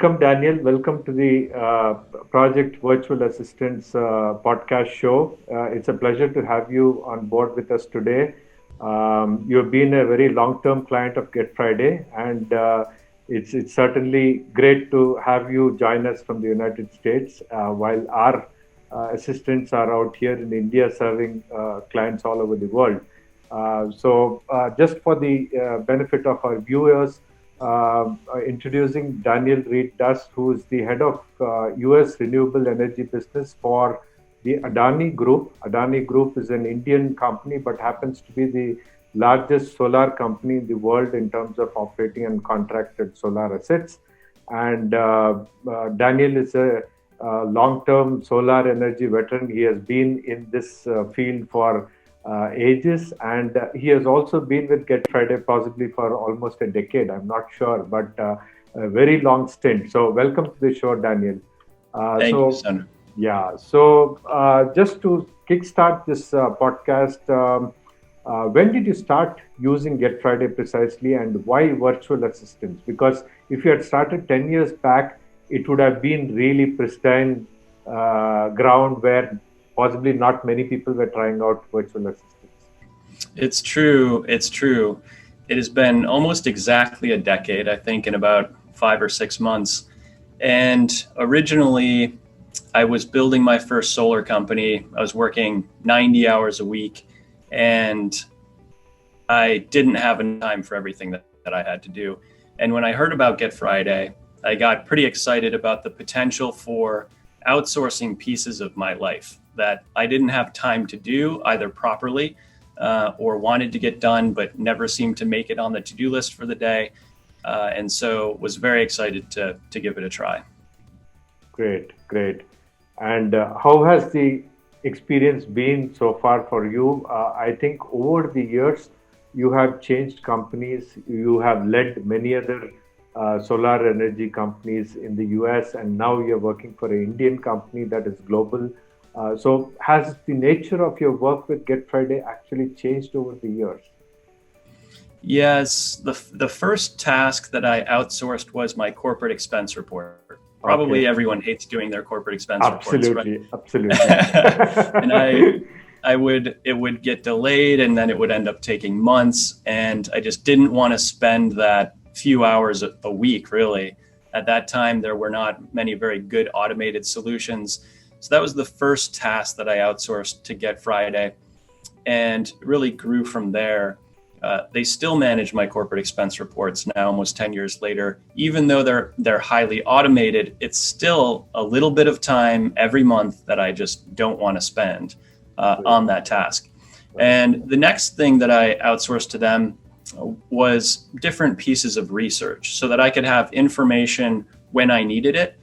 welcome, Daniel. Welcome to the Project Virtual Assistants podcast show. It's a pleasure to have you on board with us today. You've been a very long-term client of Get Friday, and it's certainly great to have you join us from the United States while our assistants are out here in India serving clients all over the world. Just for the benefit of our viewers, introducing Daniel Dus, who is the head of US renewable energy business for the Adani Group. Adani Group is an Indian company, but happens to be the largest solar company in the world in terms of operating and contracted solar assets. And Daniel is a long-term solar energy veteran. He has been in this field for ages, and he has also been with Get Friday possibly for almost a decade. I'm not sure, but a very long stint. So welcome to the show, Daniel. Thank you, Sandra. Yeah. So just to kickstart this podcast, when did you start using Get Friday precisely, and why virtual assistants? Because if you had started 10 years back, it would have been really pristine ground where possibly not many people were trying out virtual assistants. It's true. It's true. It has been almost exactly a decade, I think, in about 5 or 6 months. And originally, I was building my first solar company. I was working 90 hours a week, and I didn't have enough time for everything that I had to do. And when I heard about Get Friday, I got pretty excited about the potential for outsourcing pieces of my life that I didn't have time to do either properly or wanted to get done, but never seemed to make it on the to-do list for the day. And so was very excited to give it a try. Great. And how has the experience been so far for you? I think over the years, you have changed companies. You have led many other solar energy companies in the US, and now you're working for an Indian company that is global. So has the nature of your work with Get Friday actually changed over the years? Yes, the first task that I outsourced was my corporate expense report. Probably everyone hates doing their corporate expense reports, right? Absolutely. And it would get delayed, and then it would end up taking months. And I just didn't want to spend that few hours a week, really. At that time, there were not many very good automated solutions. So that was the first task that I outsourced to Get Friday, and really grew from there. They still manage my corporate expense reports now, almost 10 years later. Even though they're highly automated, it's still a little bit of time every month that I just don't want to spend on that task. And the next thing that I outsourced to them was different pieces of research so that I could have information when I needed it.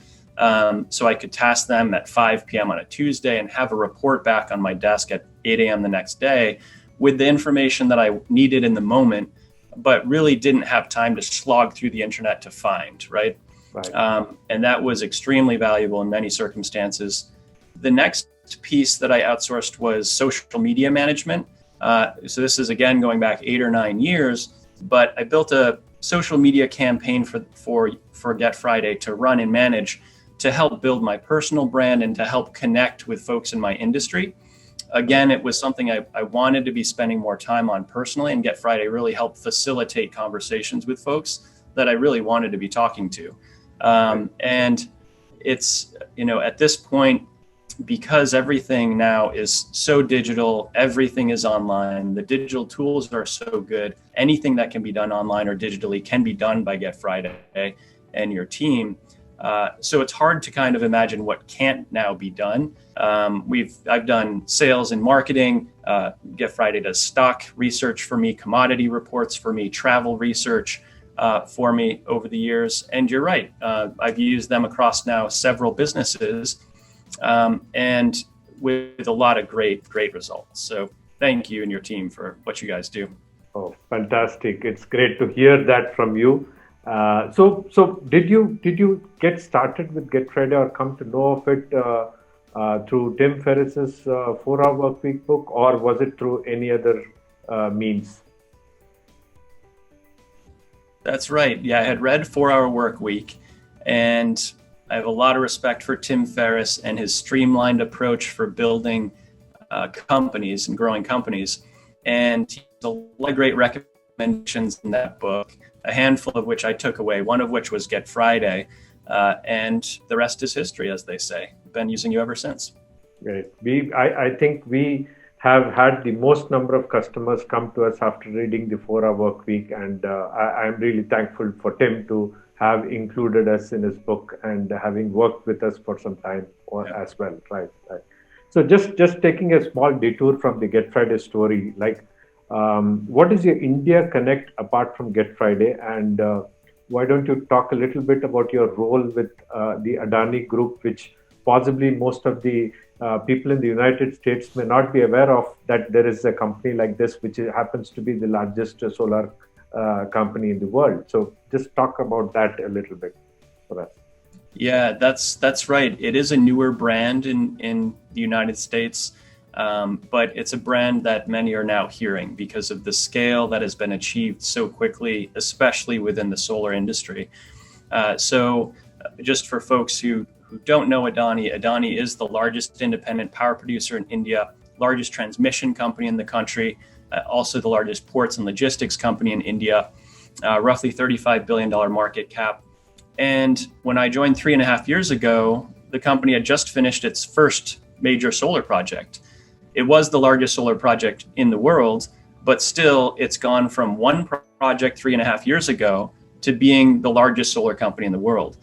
So I could task them at 5 p.m. on a Tuesday and have a report back on my desk at 8 a.m. the next day with the information that I needed in the moment, but really didn't have time to slog through the internet to find, right? And that was extremely valuable in many circumstances. The next piece that I outsourced was social media management. So this is, again, going back 8 or 9 years, but I built a social media campaign for Get Friday to run and manage, to help build my personal brand and to help connect with folks in my industry. Again, it was something I wanted to be spending more time on personally, and Get Friday really helped facilitate conversations with folks that I really wanted to be talking to. And it's, at this point, because everything now is so digital, everything is online, the digital tools are so good, anything that can be done online or digitally can be done by Get Friday and your team. So it's hard to kind of imagine what can't now be done. I've done sales and marketing. Get Friday does stock research for me, commodity reports for me, travel research for me over the years. And you're right. I've used them across now several businesses, and with a lot of great results. So thank you and your team for what you guys do. Oh, fantastic. It's great to hear that from you. So did you get started with Get Friday or come to know of it through Tim Ferriss's 4-Hour Workweek book, or was it through any other means? That's right. Yeah, I had read 4-Hour Workweek, And I have a lot of respect for Tim Ferriss and his streamlined approach for building companies and growing companies. And he has a lot of great recommendations in that book, a handful of which I took away, one of which was Get Friday. And the rest is history, as they say. I've been using you ever since. Great. I think we have had the most number of customers come to us after reading the 4-Hour Work Week. And I'm really thankful for Tim to have included us in his book and having worked with us for some time as well. Right. So just taking a small detour from the Get Friday story, like what is your India connect apart from Get Friday? And why don't you talk a little bit about your role with the Adani group, which possibly most of the people in the United States may not be aware of, that there is a company like this, which happens to be the largest solar company in the world. So just talk about that a little bit for us. Yeah, that's right. It is a newer brand in the United States, but it's a brand that many are now hearing because of the scale that has been achieved so quickly, especially within the solar industry. So just for folks who don't know Adani is the largest independent power producer in India, largest transmission company in the country, also the largest ports and logistics company in India, roughly $35 billion market cap. And when I joined 3.5 years ago, the company had just finished its first major solar project. It was the largest solar project in the world, but still it's gone from one project 3.5 years ago to being the largest solar company in the world.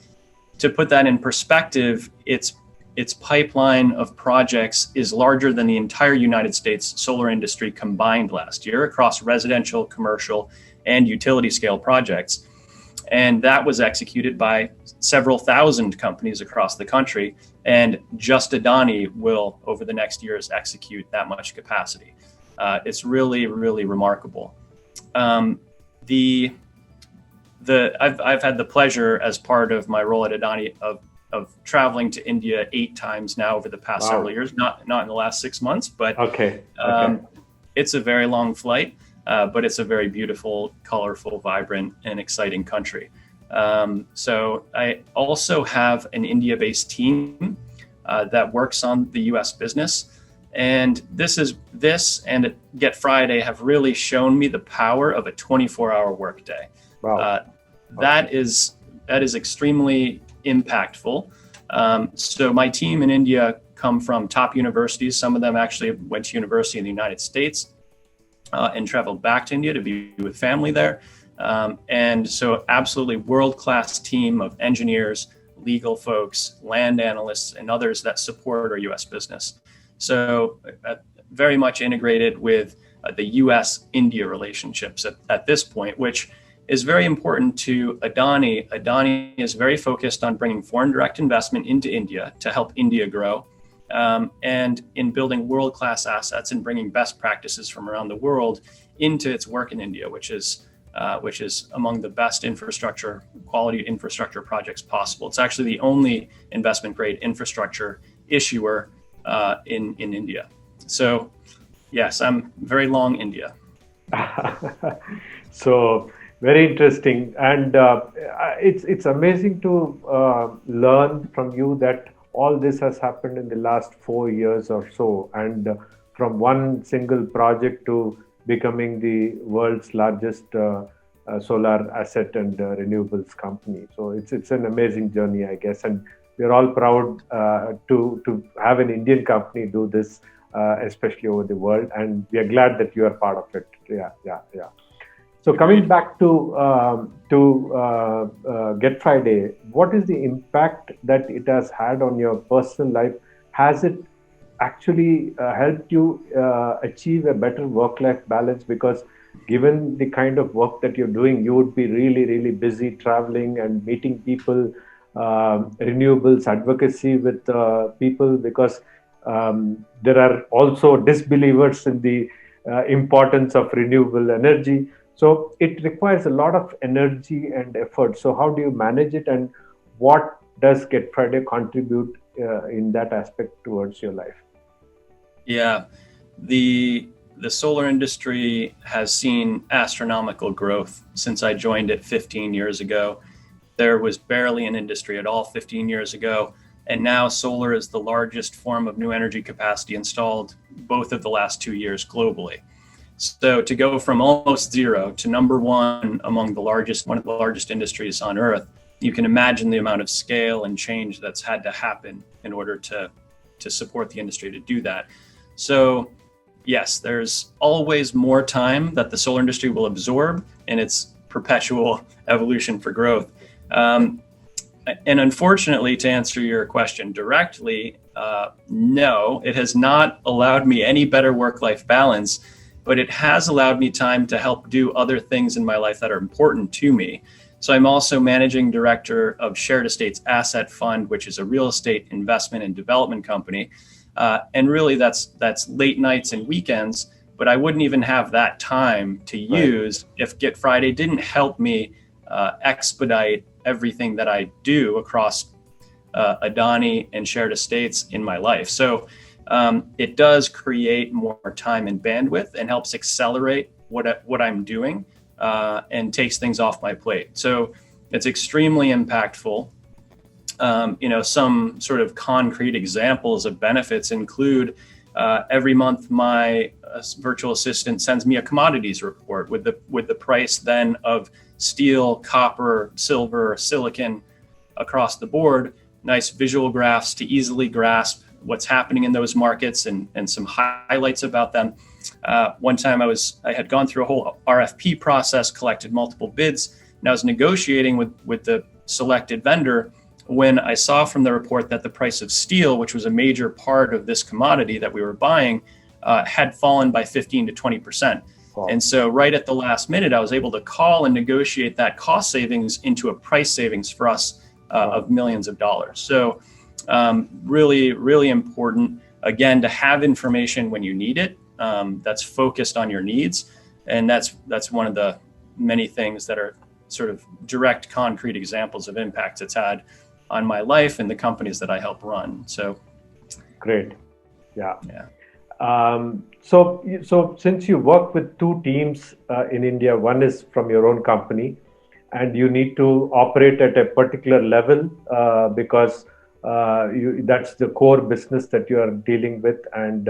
To put that in perspective, its pipeline of projects is larger than the entire United States solar industry combined last year across residential, commercial, and utility scale projects. And that was executed by several thousand companies across the country. And just Adani will, over the next years, execute that much capacity. It's really, really remarkable. I've had the pleasure as part of my role at Adani of traveling to India 8 times now over the past several years, not in the last 6 months, but it's a very long flight. But it's a very beautiful, colorful, vibrant, and exciting country. So I also have an India-based team that works on the U.S. business. And this and Get Friday have really shown me the power of a 24-hour workday. Wow. That is extremely impactful. So my team in India come from top universities. Some of them actually went to university in the United States. And traveled back to India to be with family there. And so absolutely world-class team of engineers, legal folks, land analysts, and others that support our U.S. business. So very much integrated with the U.S.-India relationships at this point, which is very important to Adani. Adani is very focused on bringing foreign direct investment into India to help India grow. And in building world-class assets and bringing best practices from around the world into its work in India, which is among the best quality infrastructure projects possible. It's actually the only investment-grade infrastructure issuer in India. So, yes, I'm very long India. So very interesting, and it's amazing to learn from you that all this has happened in the last 4 years or so, and from one single project to becoming the world's largest solar asset and renewables company. So it's an amazing journey, I guess, and we're all proud to have an Indian company do this, especially over the world, and we are glad that you are part of it. Yeah. So coming back to Get Friday, what is the impact that it has had on your personal life? Has it actually helped you achieve a better work-life balance? Because given the kind of work that you're doing, you would be really, really busy traveling and meeting people, renewables advocacy with people, because there are also disbelievers in the importance of renewable energy. So it requires a lot of energy and effort. So how do you manage it, and what does Get Friday contribute in that aspect towards your life? Yeah, the solar industry has seen astronomical growth since I joined it 15 years ago. there was barely an industry at all 15 years ago. And now solar is the largest form of new energy capacity installed both of the last 2 years globally. So to go from almost zero to number one among one of the largest industries on earth, you can imagine the amount of scale and change that's had to happen in order to support the industry to do that. So yes, there's always more time that the solar industry will absorb in its perpetual evolution for growth. And unfortunately, to answer your question directly, no, it has not allowed me any better work-life balance, but it has allowed me time to help do other things in my life that are important to me. So I'm also managing director of Shared Estates Asset Fund, which is a real estate investment and development company. And really that's late nights and weekends, but I wouldn't even have that time to use if Get Friday didn't help me expedite everything that I do across Adani and Shared Estates in my life. So it does create more time and bandwidth and helps accelerate what I'm doing and takes things off my plate. So it's extremely impactful. Some sort of concrete examples of benefits include every month my virtual assistant sends me a commodities report with the price then of steel, copper, silver, silicon across the board, nice visual graphs to easily grasp what's happening in those markets and some highlights about them. One time I had gone through a whole RFP process, collected multiple bids, and I was negotiating with the selected vendor when I saw from the report that the price of steel, which was a major part of this commodity that we were buying, had fallen by 15 to 20%. Wow. And so right at the last minute, I was able to call and negotiate that cost savings into a price savings for us of millions of dollars. So really, really important, again, to have information when you need it that's focused on your needs. And that's one of the many things that are sort of direct, concrete examples of impacts it's had on my life and the companies that I help run. So great. Yeah. So since you work with two teams in India, one is from your own company, and you need to operate at a particular level because that's the core business that you are dealing with, and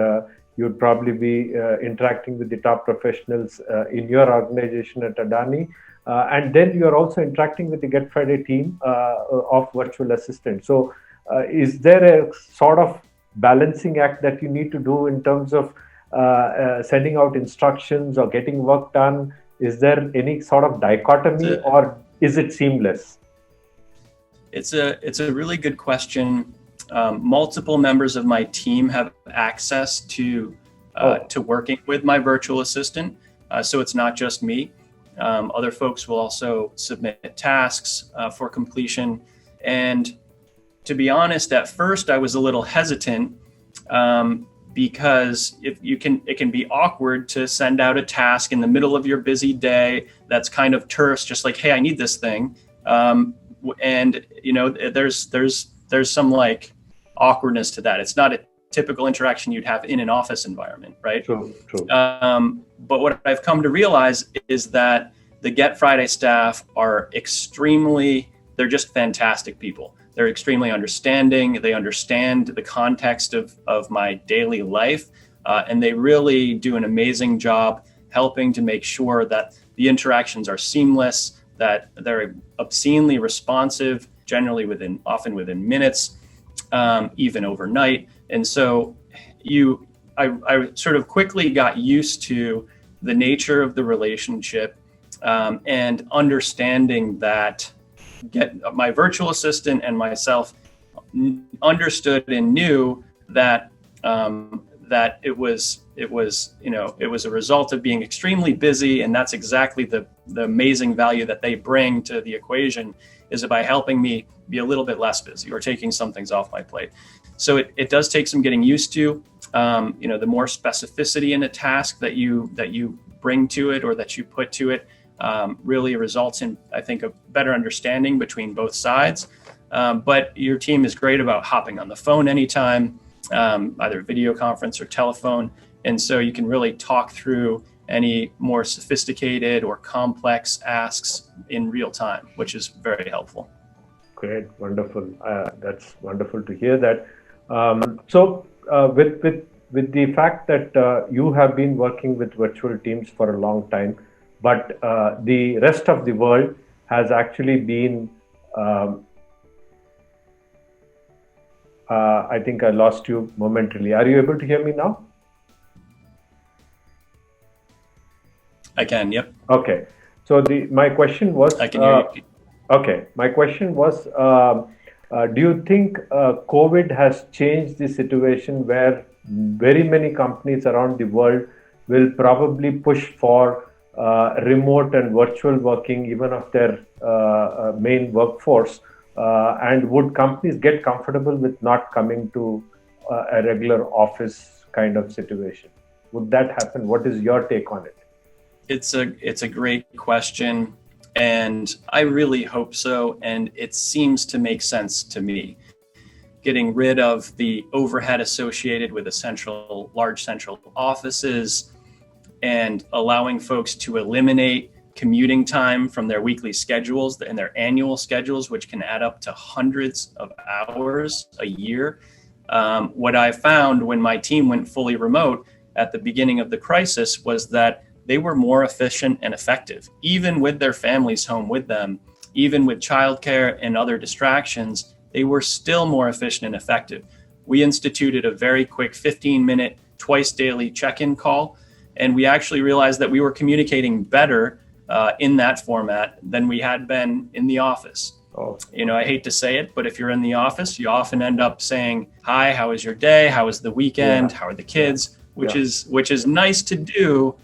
you'd probably be interacting with the top professionals in your organization at Adani. And then you're also interacting with the Get Friday team of virtual assistants. So is there a sort of balancing act that you need to do in terms of sending out instructions or getting work done? Is there any sort of dichotomy or is it seamless? It's a really good question. Multiple members of my team have access to working with my virtual assistant. So it's not just me. Other folks will also submit tasks for completion. And to be honest, at first I was a little hesitant because it can be awkward to send out a task in the middle of your busy day that's kind of terse, just like, hey, I need this thing. And there's some like awkwardness to that. It's not a typical interaction you'd have in an office environment, right? True. But what I've come to realize is that the Get Friday staff they're just fantastic people. They're extremely understanding. They understand the context of my daily life. And they really do an amazing job helping to make sure that the interactions are seamless, that they're obscenely responsive, generally often within minutes, even overnight. And so I sort of quickly got used to the nature of the relationship and understanding that my virtual assistant and myself understood and knew that that it was a result of being extremely busy, and that's exactly the amazing value that they bring to the equation, is by helping me be a little bit less busy or taking some things off my plate. So it does take some getting used to. The more specificity in a task that you bring to it or that you put to it really results in, I think, a better understanding between both sides. But your team is great about hopping on the phone anytime, either video conference or telephone. And so you can really talk through any more sophisticated or complex asks in real time, which is very helpful. Great, wonderful. That's wonderful to hear that. With the fact that you have been working with virtual teams for a long time, but the rest of the world has actually been. I think I lost you momentarily. Are you able to hear me now? I can. Yep. Okay. So my question was. I can hear you. Okay, my question was, do you think COVID has changed the situation where very many companies around the world will probably push for remote and virtual working even of their main workforce? And would companies get comfortable with not coming to a regular office kind of situation? Would that happen? What is your take on it? It's a great question. And I really hope so. And it seems to make sense to me. Getting rid of the overhead associated with large central offices and allowing folks to eliminate commuting time from their weekly schedules and their annual schedules, which can add up to hundreds of hours a year. What I found when my team went fully remote at the beginning of the crisis was that they were more efficient and effective, even with their families home with them, even with childcare and other distractions, they were still more efficient and effective. We instituted a very quick 15-minute, twice daily check-in call, and we actually realized that we were communicating better in that format than we had been in the office. Oh. I hate to say it, but if you're in the office, you often end up saying, "Hi, how was your day? How was the weekend? How are the kids?" Which is nice to do,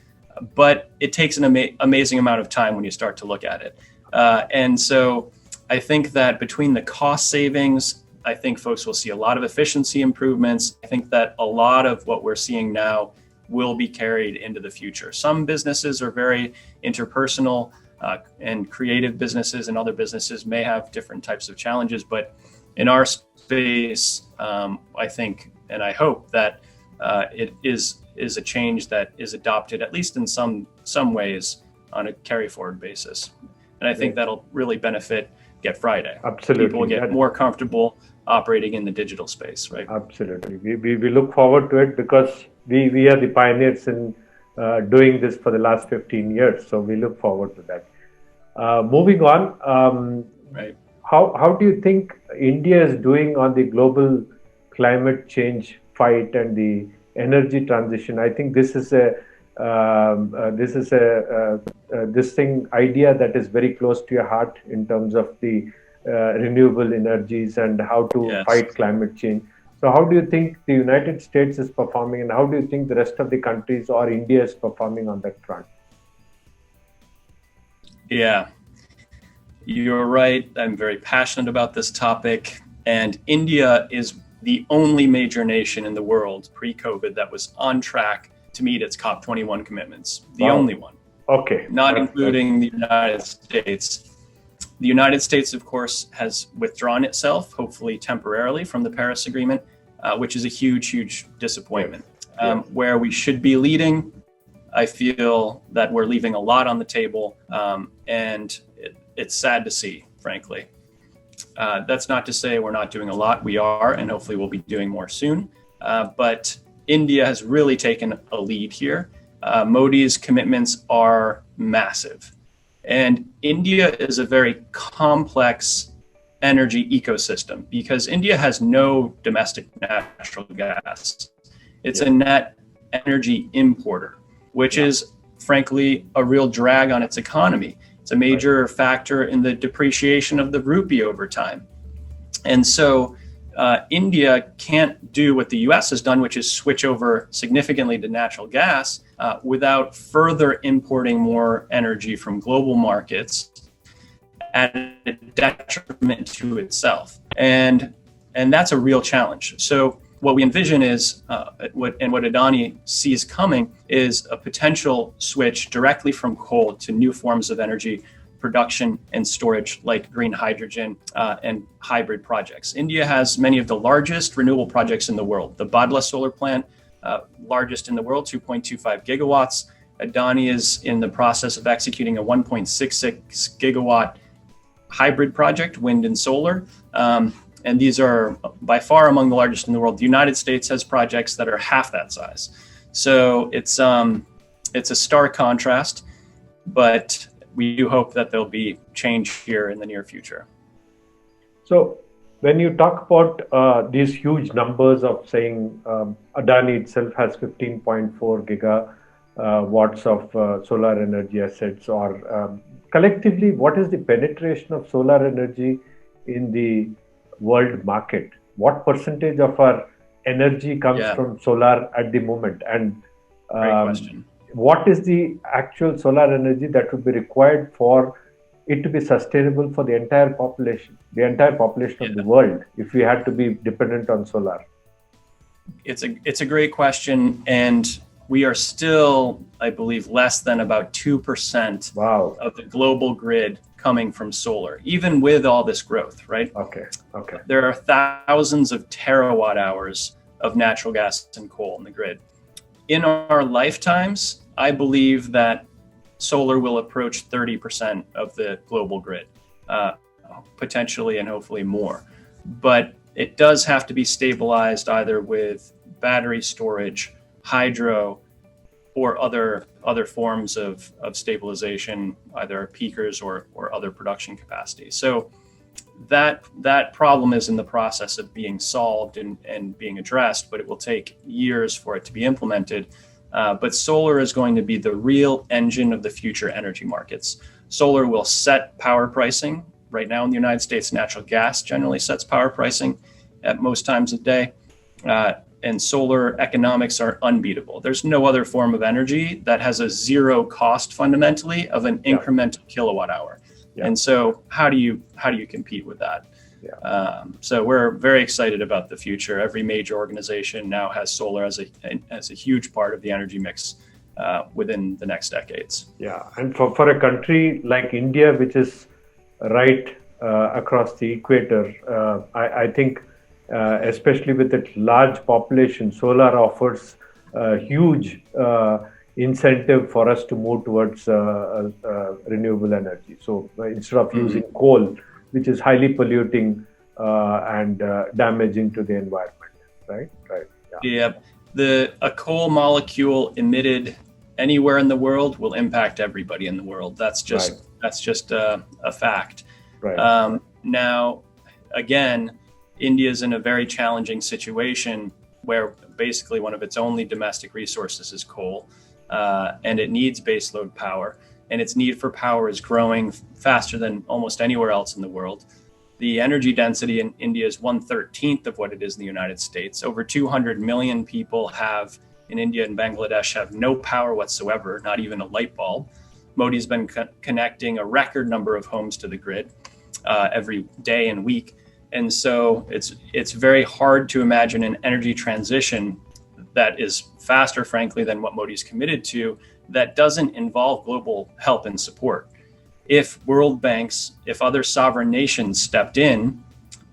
but it takes an amazing amount of time when you start to look at it. And so I think that between the cost savings, I think folks will see a lot of efficiency improvements. I think that a lot of what we're seeing now will be carried into the future. Some businesses are very interpersonal and creative businesses, and other businesses may have different types of challenges. But in our space, I think, and I hope that it is a change that is adopted, at least in some ways, on a carry forward basis. And I think that'll really benefit Get Friday. Absolutely. People will get more comfortable operating in the digital space, right? Absolutely. We look forward to it because we are the pioneers in doing this for the last 15 years. So we look forward to that. Moving on, right. How do you think India is doing on the global climate change fight and the energy transition? I think this is this idea that is very close to your heart in terms of the renewable energies and how to fight climate change. So how do you think the United States is performing, and how do you think the rest of the countries or India is performing on that front? Yeah, you're right. I'm very passionate about this topic, and India is the only major nation in the world pre-COVID that was on track to meet its COP21 commitments. The only one. Okay. Not including the United States. The United States, of course, has withdrawn itself, hopefully temporarily, from the Paris Agreement, which is a huge, huge disappointment. Where we should be leading, I feel that we're leaving a lot on the table, and it's sad to see, frankly. That's not to say we're not doing a lot. We are, and hopefully we'll be doing more soon. But India has really taken a lead here. Modi's commitments are massive. And India is a very complex energy ecosystem because India has no domestic natural gas. It's a net energy importer, which is, frankly, a real drag on its economy. It's a major factor in the depreciation of the rupee over time. And so India can't do what the US has done, which is switch over significantly to natural gas without further importing more energy from global markets at a detriment to itself. And that's a real challenge. So what we envision is, what Adani sees coming is a potential switch directly from coal to new forms of energy production and storage like green hydrogen and hybrid projects. India has many of the largest renewable projects in the world. The Badla solar plant, largest in the world, 2.25 gigawatts. Adani is in the process of executing a 1.66 gigawatt hybrid project, wind and solar. And these are by far among the largest in the world. The United States has projects that are half that size. So it's a stark contrast, but we do hope that there'll be change here in the near future. So when you talk about these huge numbers of saying Adani itself has 15.4 gigawatts of solar energy assets, or collectively, what is the penetration of solar energy in the world market? What percentage of our energy comes from solar at the moment? And great question. What is the actual solar energy that would be required for it to be sustainable for the entire population of the world, if we had to be dependent on solar? It's a great question, and we are still, I believe, less than about 2% of the global grid coming from solar, even with all this growth, right? Okay. There are thousands of terawatt hours of natural gas and coal in the grid. In our lifetimes, I believe that solar will approach 30% of the global grid, potentially and hopefully more. But it does have to be stabilized either with battery storage, hydro, or other forms of stabilization, either peakers or other production capacity. So that problem is in the process of being solved and being addressed, but it will take years for it to be implemented. But solar is going to be the real engine of the future energy markets. Solar will set power pricing. Right now in the United States, natural gas generally sets power pricing at most times of day. And solar economics are unbeatable. There's no other form of energy that has a zero cost fundamentally of an incremental kilowatt hour. And so how do you compete with that? So we're very excited about the future. Every major organization now has solar as a huge part of the energy mix within the next decades. And for a country like India, which is right across the equator, I think especially with its large population, solar offers a huge incentive for us to move towards renewable energy. So instead of using coal, which is highly polluting and damaging to the environment, right? A coal molecule emitted anywhere in the world will impact everybody in the world. That's just a fact. Now, again, India is in a very challenging situation where basically one of its only domestic resources is coal, and it needs baseload power, and its need for power is growing faster than almost anywhere else in the world. The energy density in India is 1/13 of what it is in the United States. Over 200 million people in India and Bangladesh have no power whatsoever, not even a light bulb. Modi's been connecting a record number of homes to the grid every day and week. And so it's very hard to imagine an energy transition that is faster, frankly, than what Modi's committed to, that doesn't involve global help and support. If world banks, if other sovereign nations stepped in,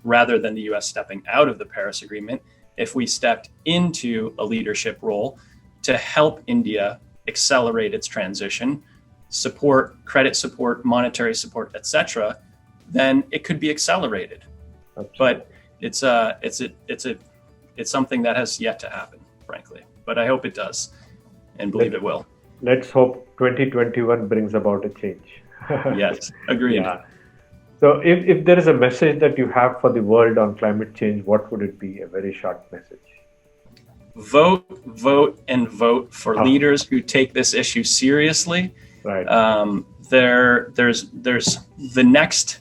rather than the US stepping out of the Paris Agreement, if we stepped into a leadership role to help India accelerate its transition, support, credit support, monetary support, etc., then it could be accelerated. But it's something that has yet to happen, frankly. But I hope it does, and believe it will. Let's hope 2021 brings about a change. Yes, agreed. So if there is a message that you have for the world on climate change, what would it be? A very short message. Vote, and vote for leaders who take this issue seriously. There's the next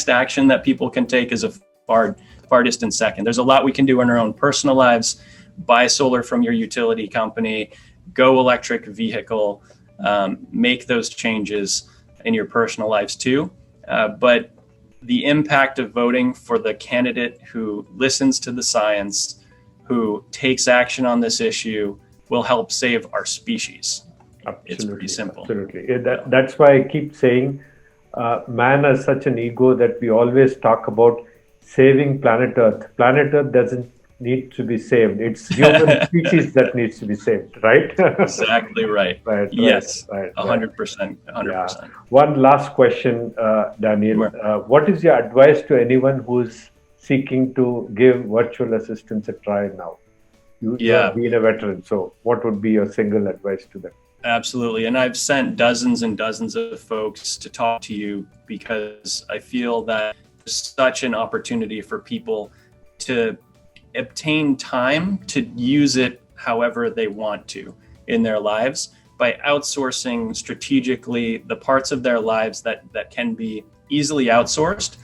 action that people can take is a far distant second. There's a lot we can do in our own personal lives. Buy solar from your utility company, go electric vehicle, make those changes in your personal lives too. But the impact of voting for the candidate who listens to the science, who takes action on this issue, will help save our species. It's pretty simple. Absolutely. That's why I keep saying man has such an ego that we always talk about saving planet Earth. Planet Earth doesn't need to be saved. It's human species that needs to be saved, right? Exactly right. Right. Yes, Right. 100%. 100%. Yeah. One last question, Daniel. Sure. What is your advice to anyone who's seeking to give virtual assistants a try now? You have been a veteran, so what would be your single advice to them? Absolutely. And I've sent dozens and dozens of folks to talk to you because I feel that there's such an opportunity for people to obtain time to use it however they want to in their lives by outsourcing strategically the parts of their lives that can be easily outsourced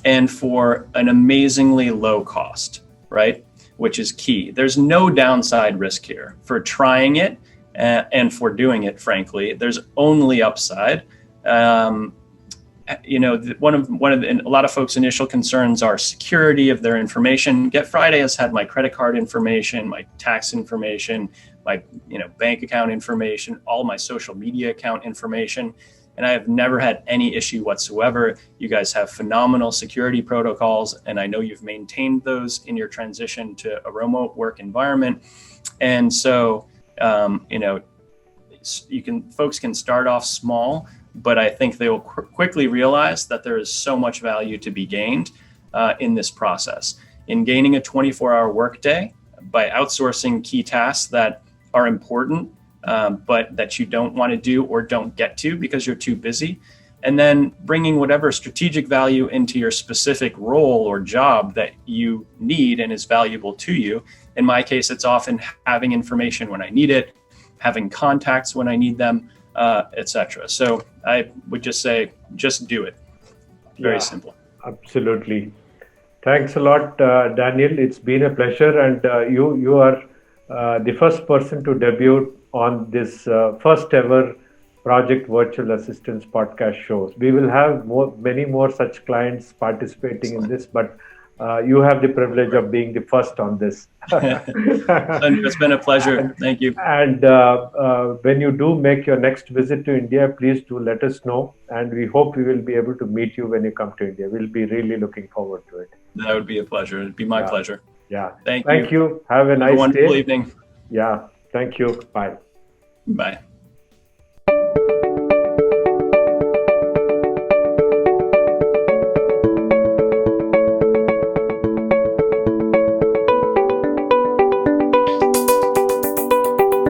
and for an amazingly low cost, right? Which is key. There's no downside risk here for trying it and for doing it, frankly. There's only upside. You know, one of a lot of folks' initial concerns are security of their information. Get Friday has had my credit card information, my tax information, my bank account information, all my social media account information, and I have never had any issue whatsoever. You guys have phenomenal security protocols, and I know you've maintained those in your transition to a remote work environment. And so, folks can start off small, but I think they will quickly realize that there is so much value to be gained in this process. In gaining a 24-hour workday by outsourcing key tasks that are important, but that you don't want to do or don't get to because you're too busy, and then bringing whatever strategic value into your specific role or job that you need and is valuable to you. In my case, it's often having information when I need it, having contacts when I need them, etc. So I would just say, just do it. Very simple. Absolutely. Thanks a lot, Daniel. It's been a pleasure, and you are the first person to debut on this first ever Project Virtual Assistants podcast shows. We will have many more such clients participating in this, but you have the privilege of being the first on this. It's been a pleasure. Thank you. And when you do make your next visit to India, please do let us know. And we hope we will be able to meet you when you come to India. We'll be really looking forward to it. That would be a pleasure. It'd be my pleasure. Yeah. Thank you. Have a nice wonderful day. evening. Yeah. Thank you. Bye. Bye.